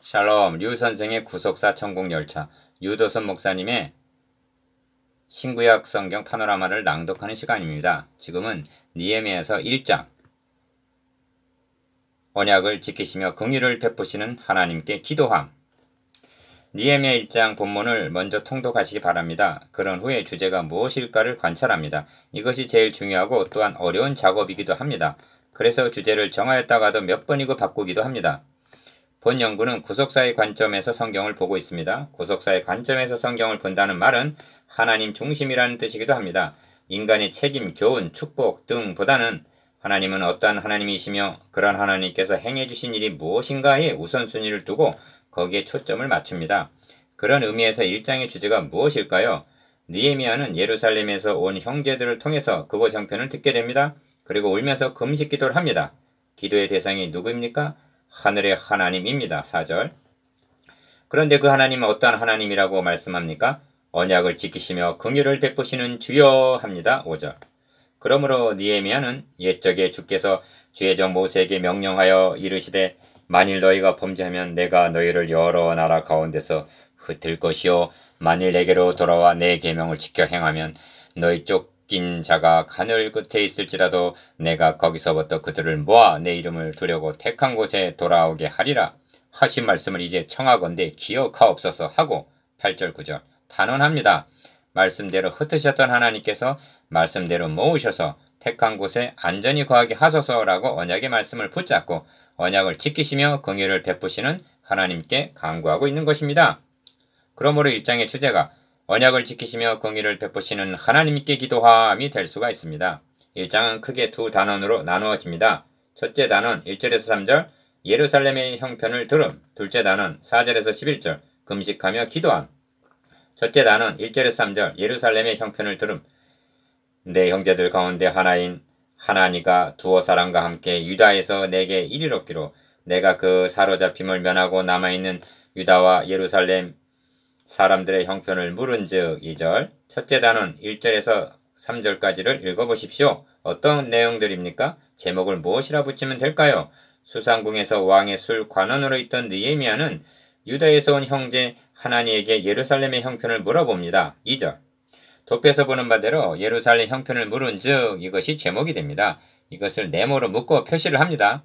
샬롬, 류 선생의 구속사 천국열차, 유도선 목사님의 신구약 성경 파노라마를 낭독하는 시간입니다. 지금은 니에미야서 1장, 언약을 지키시며 긍휼을 베푸시는 하나님께 기도함. 니에미야 1장 본문을 먼저 통독하시기 바랍니다. 그런 후에 주제가 무엇일까를 관찰합니다. 이것이 제일 중요하고 또한 어려운 작업이기도 합니다. 그래서 주제를 정하였다가도 몇 번이고 바꾸기도 합니다. 본 연구는 구속사의 관점에서 성경을 보고 있습니다. 구속사의 관점에서 성경을 본다는 말은 하나님 중심이라는 뜻이기도 합니다. 인간의 책임, 교훈, 축복 등보다는 하나님은 어떠한 하나님이시며 그런 하나님께서 행해주신 일이 무엇인가에 우선순위를 두고 거기에 초점을 맞춥니다. 그런 의미에서 1장의 주제가 무엇일까요? 느헤미야는 예루살렘에서 온 형제들을 통해서 그곳 형편을 듣게 됩니다. 그리고 울면서 금식 기도를 합니다. 기도의 대상이 누구입니까? 하늘의 하나님입니다. 4절. 그런데 그 하나님은 어떠한 하나님이라고 말씀합니까? 언약을 지키시며 긍휼을 베푸시는 주여 합니다. 5절. 그러므로 느헤미야는 옛적에 주께서 주의 종 모세에게 명령하여 이르시되 만일 너희가 범죄하면 내가 너희를 여러 나라 가운데서 흩을 것이요 만일 내게로 돌아와 내 계명을 지켜 행하면 너희 쫓긴 자가 하늘 끝에 있을지라도 내가 거기서부터 그들을 모아 내 이름을 두려고 택한 곳에 돌아오게 하리라 하신 말씀을 이제 청하건대 기억하옵소서 하고 8절 9절 단언합니다. 말씀대로 흩으셨던 하나님께서 말씀대로 모으셔서 택한 곳에 안전히 거하게 하소서라고 언약의 말씀을 붙잡고 언약을 지키시며 긍휼을 베푸시는 하나님께 간구하고 있는 것입니다. 그러므로 1장의 주제가 언약을 지키시며 긍휼을 베푸시는 하나님께 기도함이 될 수가 있습니다. 1장은 크게 두 단원으로 나누어집니다. 첫째 단원 1절에서 3절 예루살렘의 형편을 들음, 둘째 단원 4절에서 11절 금식하며 기도함. 첫째 단원 1절에서 3절 예루살렘의 형편을 들음, 내 형제들 가운데 하나인 하나니가 두어 사람과 함께 유다에서 내게 이르렀기로 내가 그 사로잡힘을 면하고 남아있는 유다와 예루살렘 사람들의 형편을 물은즉 2절 첫째 단원 1절에서 3절까지를 읽어보십시오. 어떤 내용들입니까? 제목을 무엇이라 붙이면 될까요? 수상궁에서 왕의 술 관원으로 있던 느헤미야는 유다에서 온 형제 하나니에게 예루살렘의 형편을 물어봅니다. 2절 돕에서 보는 바대로 예루살렘 형편을 물은즉 이것이 제목이 됩니다. 이것을 네모로 묶고 표시를 합니다.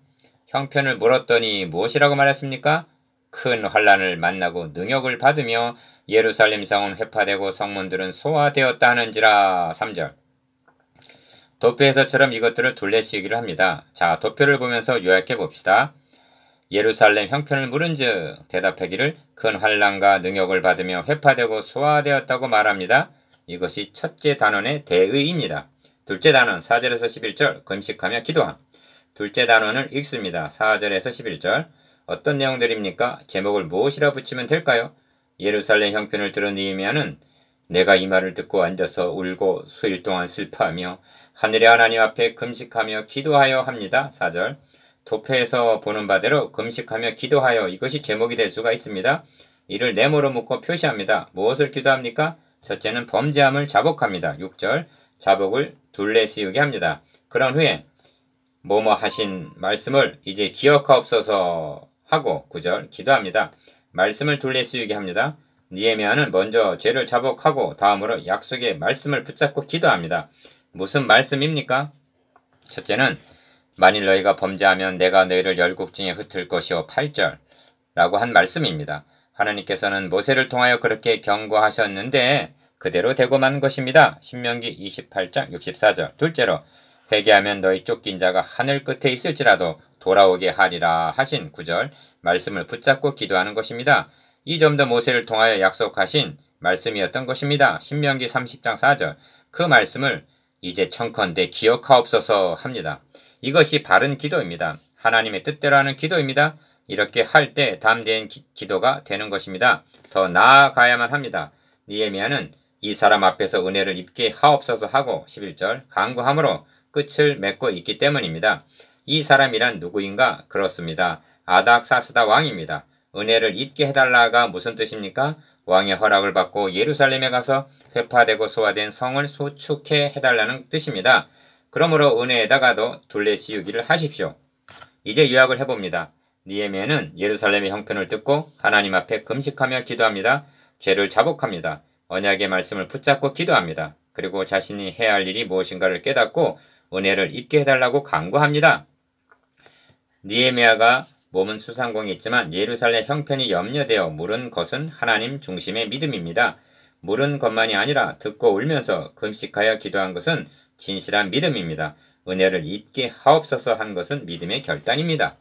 형편을 물었더니 무엇이라고 말했습니까? 큰 환난을 만나고 능욕을 받으며 예루살렘 성은 회파되고 성문들은 소화되었다 하는지라. 3절 도표에서처럼 이것들을 둘레씌우기를 합니다. 자, 도표를 보면서 요약해 봅시다. 예루살렘 형편을 물은즉 대답하기를 큰 환난과 능욕을 받으며 회파되고 소화되었다고 말합니다. 이것이 첫째 단원의 대의입니다. 둘째 단원 4절에서 11절 금식하며 기도함. 둘째 단원을 읽습니다. 4절에서 11절 어떤 내용들입니까? 제목을 무엇이라 붙이면 될까요? 예루살렘 형편을 들은 느헤미야는 내가 이 말을 듣고 앉아서 울고 수일 동안 슬퍼하며 하늘의 하나님 앞에 금식하며 기도하여 합니다. 4절 도표에서 보는 바대로 금식하며 기도하여 이것이 제목이 될 수가 있습니다. 이를 네모로 묶고 표시합니다. 무엇을 기도합니까? 첫째는 범죄함을 자복합니다. 6절 자복을 둘레 씌우게 합니다. 그런 후에 뭐뭐 하신 말씀을 이제 기억하옵소서 하고 9절 기도합니다. 말씀을 둘레 씌우게 합니다. 느헤미야는 먼저 죄를 자복하고 다음으로 약속의 말씀을 붙잡고 기도합니다. 무슨 말씀입니까? 첫째는 만일 너희가 범죄하면 내가 너희를 열국 중에 흩을 것이요 8절 라고 한 말씀입니다. 하나님께서는 모세를 통하여 그렇게 경고하셨는데 그대로 되고 만 것입니다. 신명기 28장 64절 둘째로 회개하면 너희 쫓긴 자가 하늘 끝에 있을지라도 돌아오게 하리라 하신 9절 말씀을 붙잡고 기도하는 것입니다. 이 점도 모세를 통하여 약속하신 말씀이었던 것입니다. 신명기 30장 4절 그 말씀을 이제 청컨대 기억하옵소서 합니다. 이것이 바른 기도입니다. 하나님의 뜻대로 하는 기도입니다. 이렇게 할 때 담대한 기도가 되는 것입니다. 더 나아가야만 합니다. 느헤미야는 이 사람 앞에서 은혜를 입게 하옵소서 하고 11절 간구함으로 끝을 맺고 있기 때문입니다. 이 사람이란 누구인가? 그렇습니다. 아닥사스다 왕입니다. 은혜를 입게 해달라가 무슨 뜻입니까? 왕의 허락을 받고 예루살렘에 가서 회파되고 소화된 성을 수축해 해달라는 뜻입니다. 그러므로 은혜에다가도 둘레 씌우기를 하십시오. 이제 요약을 해봅니다. 느헤미야는 예루살렘의 형편을 듣고 하나님 앞에 금식하며 기도합니다. 죄를 자복합니다. 언약의 말씀을 붙잡고 기도합니다. 그리고 자신이 해야 할 일이 무엇인가를 깨닫고 은혜를 입게 해달라고 간구합니다. 느헤미야가 몸은 수상공이 있지만 예루살렘 형편이 염려되어 물은 것은 하나님 중심의 믿음입니다. 물은 것만이 아니라 듣고 울면서 금식하여 기도한 것은 진실한 믿음입니다. 은혜를 입게 하옵소서 한 것은 믿음의 결단입니다.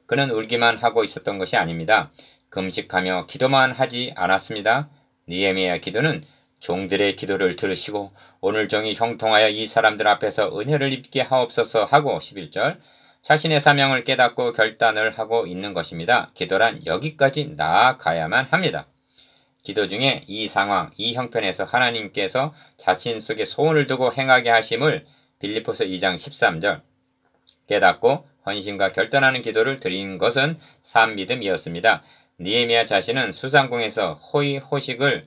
그는 울기만 하고 있었던 것이 아닙니다. 금식하며 기도만 하지 않았습니다. 느헤미야 기도는 종들의 기도를 들으시고 오늘 종일 형통하여 이 사람들 앞에서 은혜를 입게 하옵소서 하고 11절 자신의 사명을 깨닫고 결단을 하고 있는 것입니다. 기도란 여기까지 나아가야만 합니다. 기도 중에 이 상황, 이 형편에서 하나님께서 자신 속에 소원을 두고 행하게 하심을 빌립보서 2장 13절 깨닫고 헌신과 결단하는 기도를 드린 것은 산 믿음이었습니다. 느헤미야 자신은 수상궁에서 호의호식을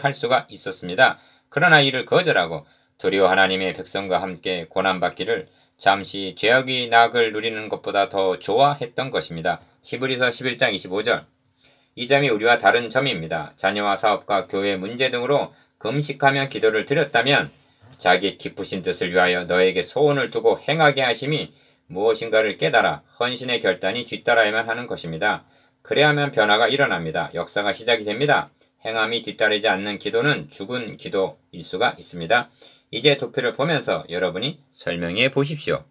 할 수가 있었습니다. 그러나 이를 거절하고 도리어 하나님의 백성과 함께 고난받기를 잠시 죄악의 낙을 누리는 것보다 더 좋아했던 것입니다. 히브리서 11장 25절 이 점이 우리와 다른 점입니다. 자녀와 사업과 교회 문제 등으로 금식하며 기도를 드렸다면 자기 기쁘신 뜻을 위하여 너에게 소원을 두고 행하게 하심이 무엇인가를 깨달아 헌신의 결단이 뒤따라야만 하는 것입니다. 그래야만 변화가 일어납니다. 역사가 시작이 됩니다. 행함이 뒤따르지 않는 기도는 죽은 기도일 수가 있습니다. 이제 도표를 보면서 여러분이 설명해 보십시오.